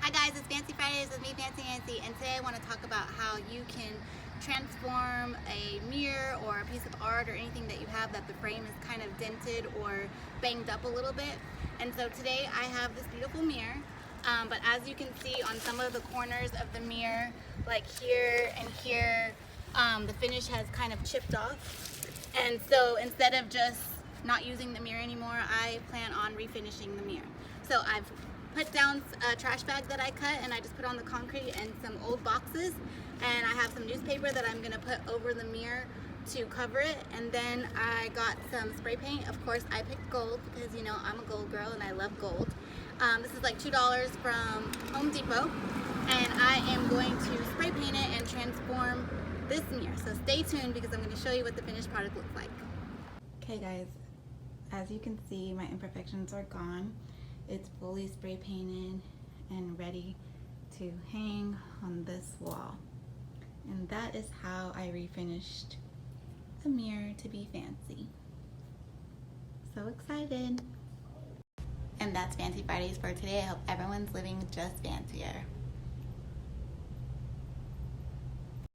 Hi guys, it's Fancy Fridays with me, Fancy Nancy, and today I want to talk about how you can transform a mirror or a piece of art or anything that you have that the frame is kind of dented or banged up a little bit. And so today I have this beautiful mirror, but as you can see on some of the corners of the mirror, like here and here, the finish has kind of chipped off. And so instead of just not using the mirror anymore, I plan on refinishing the mirror. So I've put down a trash bag that I cut, and I just put on the concrete and some old boxes, and I have some newspaper that I'm gonna put over the mirror to cover it. And then I got some spray paint. Of course I picked gold because you know I'm a gold girl and I love gold. This is like $2 from Home Depot, and I am going to spray paint it and transform this mirror. So stay tuned because I'm going to show you what the finished product looks like. Okay guys, as you can see, my imperfections are gone. It's fully spray painted and ready to hang on this wall. And that is how I refinished the mirror to be fancy. So excited. And that's Fancy Fridays for today. I hope everyone's living just fancier.